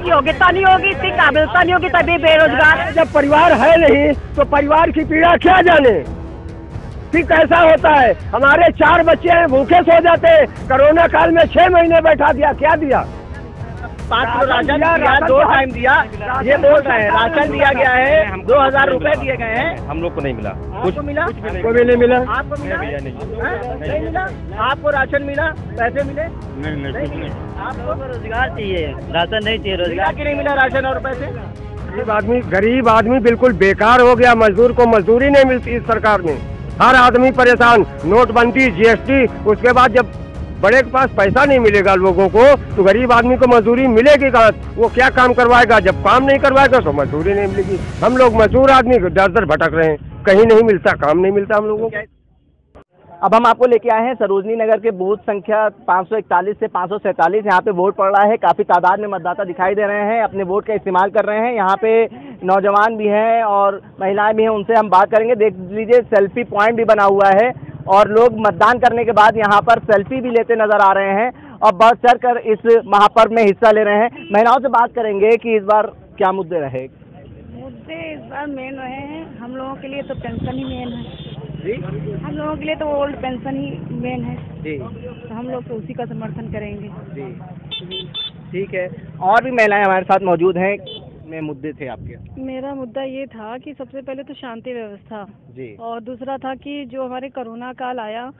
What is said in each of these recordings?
इतनी योग्यता नहीं होगी, इतनी काबिलता नहीं होगी, तभी बेरोजगार। जब परिवार है नहीं तो परिवार की पीड़ा क्या जाने, फिर कैसा होता है। हमारे 4 बच्चे हैं, भूखे सो जाते हैं। कोरोना काल में 6 महीने बैठा दिया, क्या दिया? 5 किलो राशन दिया, 2 टाइम दिया, ये बोल रहे हैं। राशन दिया गया है, 2000 रुपए दिए गए हैं। हम लोग को नहीं मिला, कुछ मिला? आपको भी नहीं मिला? आपको मिला? नहीं मिला। आपको राशन मिला, पैसे मिले? नहीं। आपको रोजगार चाहिए, राशन नहीं चाहिए। रोजगार क्यों नहीं मिला, राशन और पैसे? गरीब आदमी बिल्कुल बेकार हो गया। मजदूर को मजदूरी नहीं मिलती इस सरकार में। हर आदमी परेशान। नोटबंदी, जीएसटी, उसके बाद जब बड़े के पास पैसा नहीं मिलेगा लोगों को, तो गरीब आदमी को मजदूरी मिलेगी कहाँ? वो क्या काम करवाएगा? जब काम नहीं करवाएगा तो मजदूरी नहीं मिलेगी। हम लोग मजदूर आदमी दर दर भटक रहे हैं, कहीं नहीं मिलता, काम नहीं मिलता हम लोगों को। अब हम आपको लेके आए हैं सरोजनी नगर के बूथ संख्या 541 से 547। यहाँ पे वोट पड़ रहा है, काफ़ी तादाद में मतदाता दिखाई दे रहे हैं, अपने वोट का इस्तेमाल कर रहे हैं। यहाँ पे नौजवान भी हैं और महिलाएं भी हैं, उनसे हम बात करेंगे। देख लीजिए, सेल्फी पॉइंट भी बना हुआ है और लोग मतदान करने के बाद यहाँ पर सेल्फी भी लेते नजर आ रहे हैं और बढ़ चढ़ कर इस महापर्व में हिस्सा ले रहे हैं। महिलाओं से बात करेंगे कि इस बार क्या मुद्दे रहे। मुद्दे इस बार मेन रहे हैं। हम लोगों के लिए तो पेंशन ही मेन है जी, हम लोगों के लिए तो ओल्ड पेंशन ही मेन है जी, तो हम लोग तो उसी का समर्थन करेंगे जी। ठीक है, और भी महिलाएं हमारे साथ मौजूद हैं। में मुद्दे थे आपके? मेरा मुद्दा ये था कि सबसे पहले तो शांति व्यवस्था जी, और दूसरा था कि जो हमारे कोरोना काल आया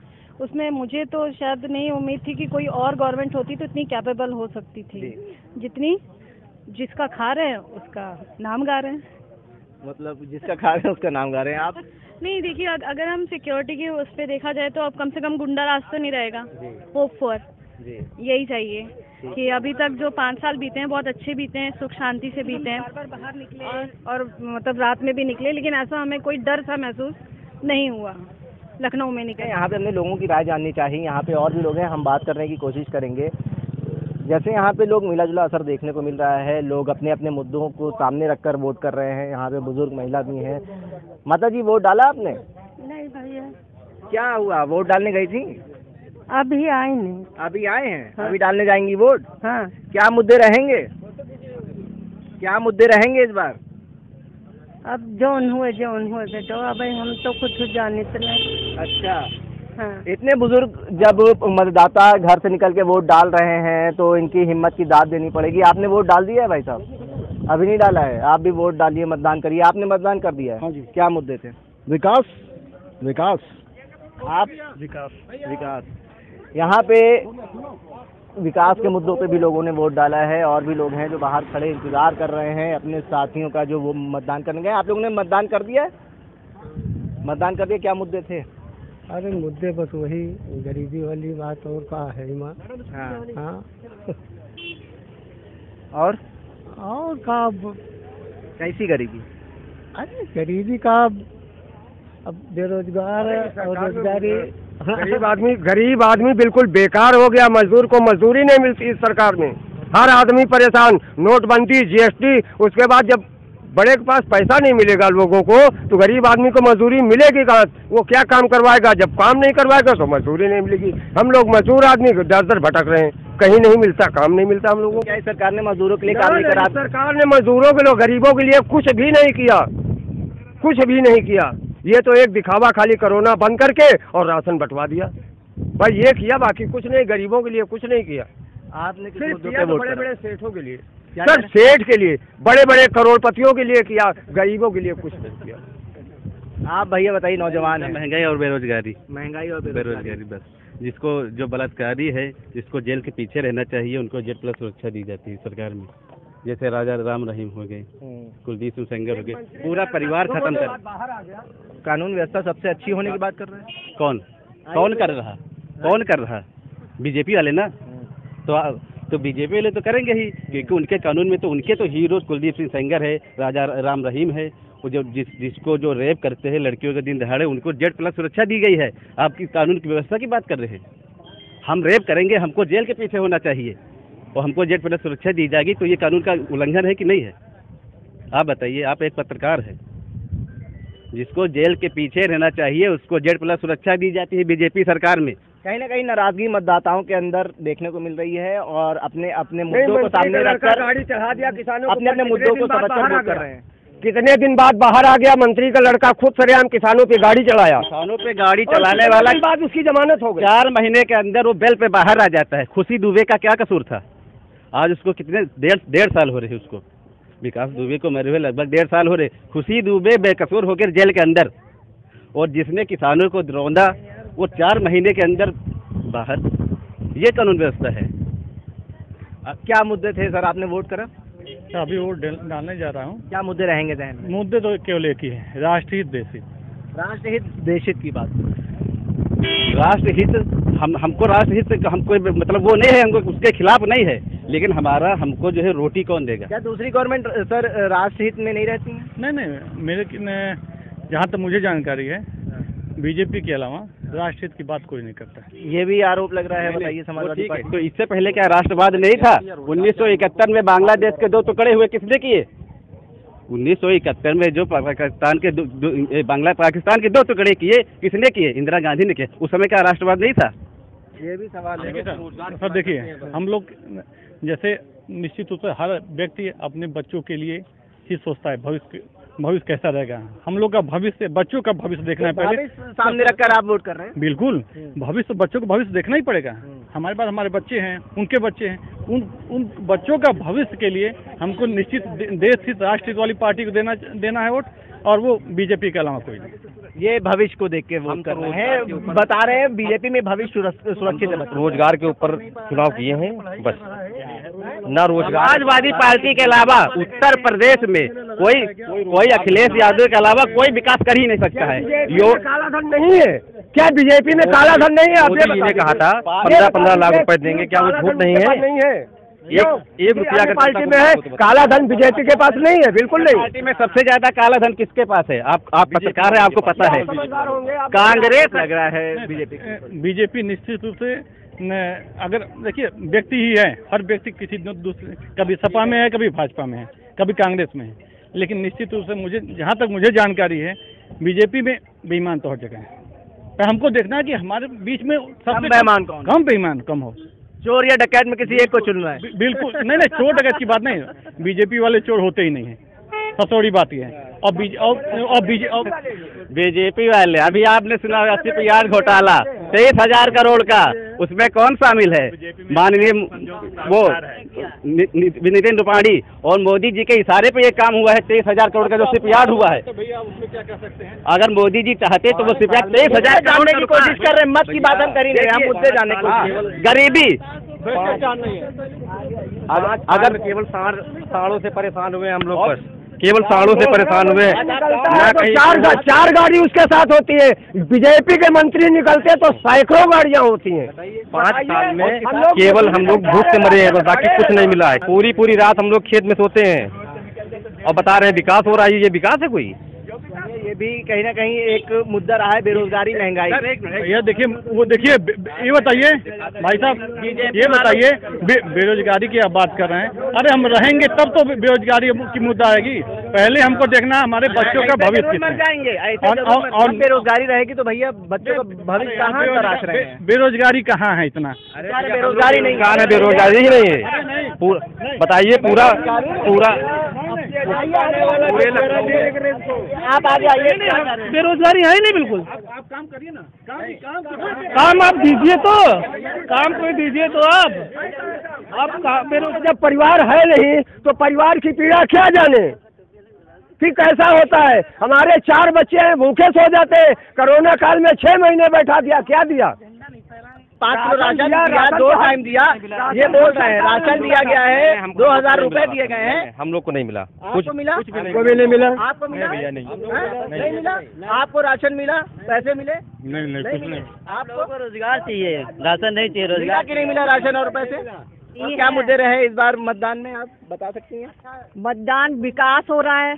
उसमें मुझे तो शायद नहीं उम्मीद थी कि कोई और गवर्नमेंट होती तो इतनी कैपेबल हो सकती थी जितनी। जिसका खा रहे हैं उसका नाम गा रहे हैं। मतलब जिसका खा रहे हैं उसका नाम गा रहे हैं आप? नहीं, देखिए, अगर हम सिक्योरिटी की उस पर देखा जाए तो अब कम से कम गुंडा राज तो नहीं रहेगा। होप फॉर यही चाहिए कि अभी तक जो 5 साल बीते हैं बहुत अच्छे बीते हैं, सुख शांति से बीते हैं, बाहर निकले और मतलब रात में भी निकले, लेकिन ऐसा हमें कोई डर सा महसूस नहीं हुआ लखनऊ में निकले। यहाँ पे हमने लोगों की राय जाननी चाहिए। यहाँ पे और भी लोग हैं, हम बात करने की कोशिश करेंगे। जैसे यहाँ पे लोग मिला जुला असर देखने को मिल रहा है, लोग अपने अपने मुद्दों को सामने रखकर वोट कर रहे हैं। यहाँ पे बुजुर्ग महिला भी हैं। माता जी, वोट डाला आपने? नहीं भैया। क्या हुआ, वोट डालने गई थी? अभी आए नहीं। अभी आए हैं? हाँ। अभी डालने जाएंगी वोट? हाँ। क्या मुद्दे रहेंगे? क्या मुद्दे रहेंगे इस बार? अब जौन हुए बेटो, अब हम तो कुछ जानते नहीं। अच्छा, हाँ। इतने बुजुर्ग जब मतदाता घर से निकल के वोट डाल रहे हैं तो इनकी हिम्मत की दाद देनी पड़ेगी। आपने वोट डाल दिया है भाई साहब? अभी नहीं डाला है? आप भी वोट डालिए, मतदान करिए। आपने मतदान कर दिया है? हाँ जी। क्या मुद्दे थे? विकास। आप? विकास। यहाँ पे विकास के मुद्दों पे भी लोगों ने वोट डाला है और भी लोग हैं जो बाहर खड़े इंतजार कर रहे हैं अपने साथियों का जो वो मतदान करने गए। आप लोगों ने मतदान कर दिया है? मतदान कर दिया। क्या मुद्दे थे? अरे मुद्दे बस वही गरीबी वाली बात, और का है माँ। हाँ। और का कैसी गरीबी? अरे गरीबी का अब बेरोजगार और रोजगारी। गरीब आदमी बिल्कुल बेकार हो गया। मजदूर को मजदूरी नहीं मिलती इस सरकार में। हर आदमी परेशान। नोटबंदी, जीएसटी, उसके बाद जब बड़े के पास पैसा नहीं मिलेगा लोगों को, तो गरीब आदमी को मजदूरी मिलेगी कहाँ? वो क्या काम करवाएगा? जब काम नहीं करवाएगा तो मजदूरी नहीं मिलेगी। हम लोग मजदूर आदमी दर दर भटक रहे हैं, कहीं नहीं मिलता, काम नहीं मिलता हम लोगों को। क्या सरकार ने मजदूरों के लिए काम नहीं करा? सरकार ने मजदूरों के लिए, गरीबों के लिए कुछ भी नहीं किया, कुछ भी नहीं किया। ये तो एक दिखावा, खाली कोरोना बंद करके और राशन बंटवा दिया, भाई ये किया, बाकी कुछ नहीं। गरीबों के लिए कुछ नहीं किया। आपने बड़े बड़े सेठों के लिए, सर सेठ के लिए, बड़े बड़े करोड़पतियों के लिए किया, गरीबों के लिए कुछ नहीं किया। आप भैया बताइए, नौजवान है। महंगाई और बेरोजगारी। महंगाई और बेरोजगारी बस। जिसको जो बलात्कारी है, जिसको जेल के पीछे रहना चाहिए, उनको जेल प्लस सुरक्षा दी जाती है सरकार में। जैसे राजा राम रहीम हो गए, कुलदीप सिंह सेंगर हो गए, पूरा परिवार खत्म कर। कानून व्यवस्था सबसे अच्छी होने की बात कर रहे हैं। कौन कर रहा? बीजेपी वाले ना। तो बीजेपी वाले तो करेंगे ही, क्योंकि उनके कानून में तो उनके तो हीरो कुलदीप सिंह सेंगर है, राजा राम रहीम है। वो जो जिसको जो रेप करते हैं लड़कियों के दिन दहाड़े, उनको जेड प्लस सुरक्षा दी गई है। आपकी कानून की व्यवस्था की बात कर रहे हैं। हम रेप करेंगे, हमको जेल के पीछे होना चाहिए और हमको जेड प्लस सुरक्षा दी जाएगी, तो ये कानून का उल्लंघन है कि नहीं है? आप बताइए। आप एक पत्रकार है, जिसको जेल के पीछे रहना चाहिए उसको जेड प्लस सुरक्षा दी जाती है बीजेपी सरकार में, कहीं ना कहीं नाराजगी मतदाताओं के अंदर देखने को मिल रही है और अपने अपने मुद्दों को सामने रखकर गाड़ी चढ़ा दिया किसानों अपने अपने मुद्दों को समझकर वोट कर रहे हैं। कितने दिन बाद बाहर आ गया मंत्री का लड़का, खुद सरेआम किसानों पे गाड़ी चलाया। किसानों पे गाड़ी चलाने वाला बाद उसकी जमानत हो गई। 4 महीने के अंदर वो बेल पे बाहर आ जाता है। खुशी दुबे का क्या कसूर था? आज उसको कितने डेढ़ साल हो रहे हैं उसको, विकास दुबे को मरे हुए लगभग 1.5 साल हो रहे। खुशी दुबे बेकसूर होकर जेल के अंदर, और जिसने किसानों को रौंदा वो 4 महीने के अंदर बाहर। ये कानून व्यवस्था है। क्या मुद्दे थे सर, आपने वोट करा? अभी वोट डालने जा रहा हूँ। क्या मुद्दे रहेंगे जहन में? मुद्दे तो केवल एक ही है, राष्ट्रहित देशहित। राष्ट्रहित देशहित की बात, राष्ट्रहित हमको राष्ट्रहित से हमको मतलब वो नहीं है, हमको उसके खिलाफ नहीं है, लेकिन हमको जो है रोटी कौन देगा? क्या दूसरी गवर्नमेंट सर राष्ट्रहित में नहीं रहती है? नहीं, मेरे जहाँ तक मुझे जानकारी है बीजेपी के अलावा राष्ट्रहित की बात कोई नहीं करता। ये भी आरोप लग रहा है, बताइए समाजवादी पार्टी। तो इससे पहले क्या राष्ट्रवाद नहीं था? 1971 में बांग्लादेश के 2 टुकड़े हुए, किसने किए? 1971 में जो पाकिस्तान के दो टुकड़े किए, किसने किए? इंदिरा गांधी ने किए। उस समय क्या राष्ट्रवाद नहीं था? ये भी सवाल है सर। देखिए, हम लोग जैसे निश्चित रूप से हर व्यक्ति अपने बच्चों के लिए ही सोचता है भविष्य कैसा रहेगा। हम लोग का भविष्य, बच्चों का भविष्य देखना है पहले, सामने रखकर आप वोट कर रहे हैं। बिल्कुल, भविष्य, बच्चों को भविष्य देखना ही पड़ेगा। हमारे पास हमारे बच्चे हैं, उनके बच्चे हैं, उन बच्चों का भविष्य के लिए हमको निश्चित देशहित राष्ट्रहित वाली पार्टी को देना है वोट, और वो बीजेपी के अलावा कोई नहीं। ये भविष्य को देख के वोट कर रहे हैं, बता रहे हैं बीजेपी में भविष्य सुरक्षित है। रोजगार के ऊपर चुनाव किए हैं बस, न रोजगार। समाजवादी पार्टी के अलावा उत्तर प्रदेश में कोई अखिलेश यादव के अलावा कोई विकास कर ही नहीं सकता है। काला धन नहीं है क्या? बीजेपी में काला धन नहीं है? मोदी जी ने कहा था 15-15 लाख रुपए देंगे, क्या वो झूठ नहीं है? नहीं है। 1 रुपया का पार्टी में है काला धन, बीजेपी के पास नहीं है, बिल्कुल नहीं। पार्टी में सबसे ज्यादा काला धन किसके पास है? आप पत्रकार है, आपको पता है। कांग्रेस लग रहा है बीजेपी निश्चित रूप से अगर देखिए व्यक्ति ही है, हर व्यक्ति किसी दूसरे, कभी सपा में है, कभी भाजपा में है, कभी कांग्रेस में है, लेकिन निश्चित रूप से जहाँ तक मुझे जानकारी है बीजेपी में बेईमान तो हर जगह है। पर हमको देखना है कि हमारे बीच में सबसे कम बेईमान कम हो। चोर या डकैत में किसी एक को चुनना है। बिल्कुल नहीं, चोर डकैत की बात नहीं है। बीजेपी वाले चोर होते ही नहीं है, सबसे बड़ी बात यह है। और बीजेपी वाले, अभी आपने सुना 80 घोटाला 23,000 करोड़ का, उसमें कौन शामिल है? माननीय वो नितिन रुपाणी और मोदी जी के इशारे पे ये काम हुआ है। 23,000 करोड़ का जो शिपयार्ड हुआ है, अगर मोदी जी चाहते तो वो शिपयार्ड 23,000 जानने की कोशिश कर रहे हैं। मत की बात हम करेंगे, हम मुद्दे जानने की कोशिश। गरीबी, अगर केवल साड़ों से परेशान हुए हम लोग, बस केवल साड़ों से परेशान हुए। 4 गाड़ी उसके साथ होती है, बीजेपी के मंत्री निकलते तो सैकड़ों गाड़ियां होती हैं। 5 साल में केवल हम लोग भूख से मरे हैं, बस बाकी कुछ नहीं मिला है। पूरी रात हम लोग खेत में सोते हैं और बता रहे हैं विकास हो रहा है। ये विकास है कोई? ये भी कहीं ना कहीं एक मुद्दा रहा है, बेरोजगारी, महंगाई। ये देखिए, ये बताइए भाई साहब, ये बताइए बेरोजगारी की आप बात कर रहे हैं। अरे हम रहेंगे तब तो बेरोजगारी की मुद्दा आएगी। पहले हमको देखना हमारे बच्चों का भविष्य मर जाएंगे और बेरोजगारी रहेगी तो भैया बच्चों का भविष्य कहाँ तराश रहे हैं? बेरोजगारी कहाँ है इतना? बेरोजगारी नहीं, कहाँ है? बेरोजगारी ही नहीं है। बताइए पूरा आप आगे आइए। बेरोजगारी है ही नहीं बिल्कुल। आप काम करिए ना, काम आप दीजिए तो, काम कोई दीजिए तो आप जब परिवार है नहीं तो परिवार की पीड़ा क्या जाने, फिर कैसा होता है? हमारे 4 बच्चे हैं, भूखे सो जाते हैं। कोरोना काल में 6 महीने बैठा दिया, क्या दिया? 5 किलो राशन दिया, 2 टाइम दिया। ये बोल रहे हैं राशन दिया गया है, 2,000 रुपए दिए गए हैं। हम लोग को नहीं मिला। कुछ मिला? कुछ भी नहीं मिला। आपको मिला? नहीं मिला। आपको राशन मिला? पैसे मिले? नहीं कुछ नहीं। आपको रोजगार चाहिए, राशन नहीं चाहिए। रोजगार क्यों नहीं मिला राशन और पैसे? क्या मुद्दे रहे इस बार मतदान में, आप बता सकती हैं? मतदान विकास हो रहा है,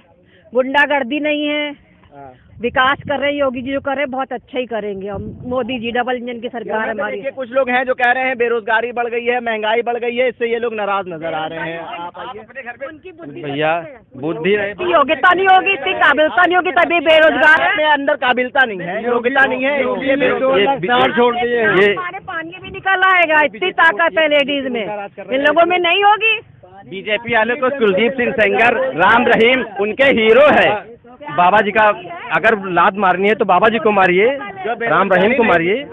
गुंडागर्दी नहीं है, विकास कर रहे योगी जी जो कर रहे बहुत अच्छा ही करेंगे। और मोदी जी डबल इंजन की सरकार है हमारी। कुछ लोग हैं जो कह रहे हैं बेरोजगारी बढ़ गई है, महंगाई बढ़ गई है, इससे ये लोग नाराज नजर आ रहे हैं। आप आइए। भैया बुद्धि योग्यता नहीं होगी, इतनी काबिलता नहीं होगी तभी बेरोजगार है। अंदर काबिलता नहीं है, योग्यता नहीं है, इसलिए छोड़ दिए। बीजेपी निकल आएगा, इतनी ताकत है लेडीज में, इन लोगों में नहीं होगी। बीजेपी वाले को कुलदीप सिंह सेंगर, राम रहीम उनके हीरो है। बाबा जी का अगर लात मारनी है तो बाबा जी को मारिए, राम रहीम को मारिए।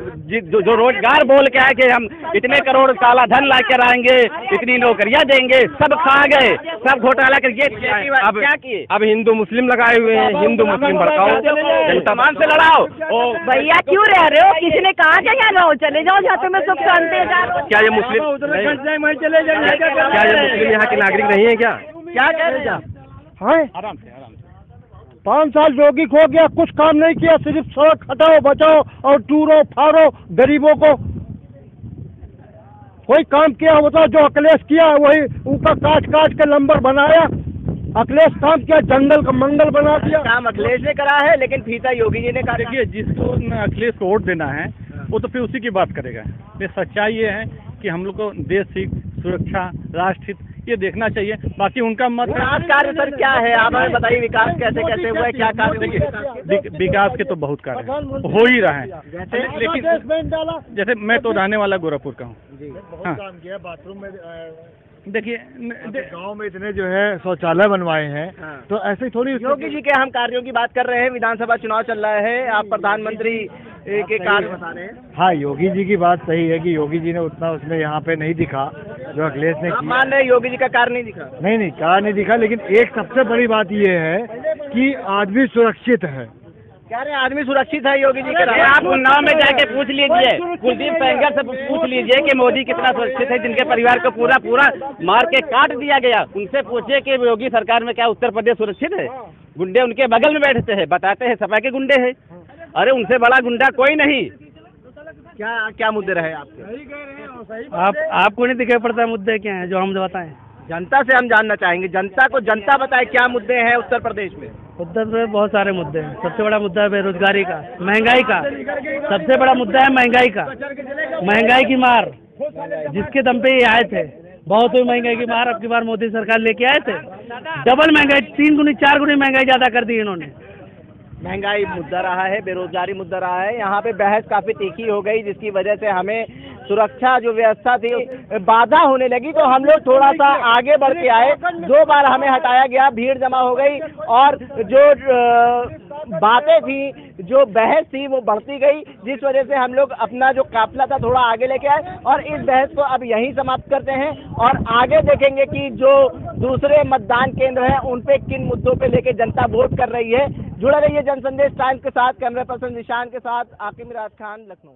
जो रोजगार बोल के आए कि हम इतने करोड़ काला धन ला कर आएंगे, इतनी नौकरियां देंगे, सब खा गए, सब घोटाला करके अब क्या किए? अब हिंदू मुस्लिम लगाए हुए हैं, हिंदू मुस्लिम भड़काओ, जनता मान से लड़ाओ। भैया क्यों रह रहे हो? किसी ने कहा क्या यहाँ रहो, चले जाओ जहाँ तुम्हें सुख शांति है। क्या ये मुस्लिम यहाँ के नागरिक नहीं है क्या? क्या कह रहे हैं? आराम से 5 साल योगी खो गया, कुछ काम नहीं किया, सिर्फ सड़क हटाओ बचाओ और टूरो फाड़ो गरीबों को। कोई काम किया बताओ? जो अखिलेश किया वही उनका काट काट के नंबर बनाया। अखिलेश काम किया, जंगल का मंगल बना दिया। काम अखिलेश ने करा है, लेकिन फीता योगी जी ने कहा। देखिए, जिसको अखिलेश को वोट देना है वो तो फिर उसी की बात करेगा। ये सच्चाई ये है कि हम लोग को देश हित, सुरक्षा, राष्ट्र हित ये देखना चाहिए। बाकी उनका मत विकास कार्य सर क्या है, आप हमें बताइए, विकास कैसे कैसे हुआ है, क्या कार्य? विकास के तो बहुत कार्य हो ही रहा है, लेकिन जैसे मैं तो रहने वाला गोरखपुर का हूँ। हाँ, बाथरूम में देखिए गांव में इतने जो है शौचालय बनवाए हैं। हाँ। तो ऐसे ही थोड़ी योगी जी के हम कार्यों की बात कर रहे हैं। विधानसभा चुनाव चल रहा है, आप प्रधानमंत्री के कार्य बता रहे हैं। हाँ, योगी जी की बात सही है कि योगी जी ने उतना उसमें यहाँ पे नहीं दिखा जो अखिलेश ने आप मान रहे योगी जी का कार्य नहीं दिखा? नहीं कार्य नहीं दिखा, लेकिन एक सबसे बड़ी बात ये है कि आदमी सुरक्षित है। कह रहे हैं आदमी सुरक्षित है योगी जी के। आप उन्नाव में जाके पूछ लीजिए, कुलदीप सेंगर से पूछ लीजिए कि मोदी कितना सुरक्षित है, जिनके परिवार को पूरा मार के काट दिया गया। उनसे पूछिए कि योगी सरकार में क्या उत्तर प्रदेश सुरक्षित है? गुंडे उनके बगल में बैठते हैं, बताते हैं सपा के गुंडे हैं। अरे उनसे बड़ा गुंडा कोई नहीं। क्या मुद्दे रहे आपके? आपको नहीं दिखाई पड़ता मुद्दे क्या है जो हम बताएं? जनता से हम जानना चाहेंगे, जनता को जनता बताए क्या मुद्दे हैं उत्तर प्रदेश में। उत्तर प्रदेश बहुत सारे मुद्दे हैं। सबसे बड़ा मुद्दा है बेरोजगारी का, महंगाई का। सबसे बड़ा मुद्दा है महंगाई का, महंगाई की मार जिसके दम पे ये आए थे। बहुत हुई महंगाई की मार, अब की बार मोदी सरकार लेके आए थे। डबल महंगाई, 3 गुनी 4 गुनी महंगाई ज्यादा कर दी इन्होंने। महंगाई मुद्दा रहा है, बेरोजगारी मुद्दा रहा है। यहाँ पे बहस काफी तीखी हो गई, जिसकी वजह से हमें सुरक्षा जो व्यवस्था थी बाधा होने लगी। तो हम लोग थोड़ा सा आगे बढ़ के आए, 2 बार हमें हटाया गया, भीड़ जमा हो गई और जो बातें थी, जो बहस थी वो बढ़ती गई, जिस वजह से हम लोग अपना जो काफिला था थोड़ा आगे लेके आए और इस बहस को अब यहीं समाप्त करते हैं और आगे देखेंगे कि जो दूसरे मतदान केंद्र हैं उन पे किन मुद्दों पे लेके जनता वोट कर रही है। जुड़े रहिए जनसंदेश टाइम्स के साथ। कैमरा पर्सन निशान के साथ आकिब मिराज खान, लखनऊ।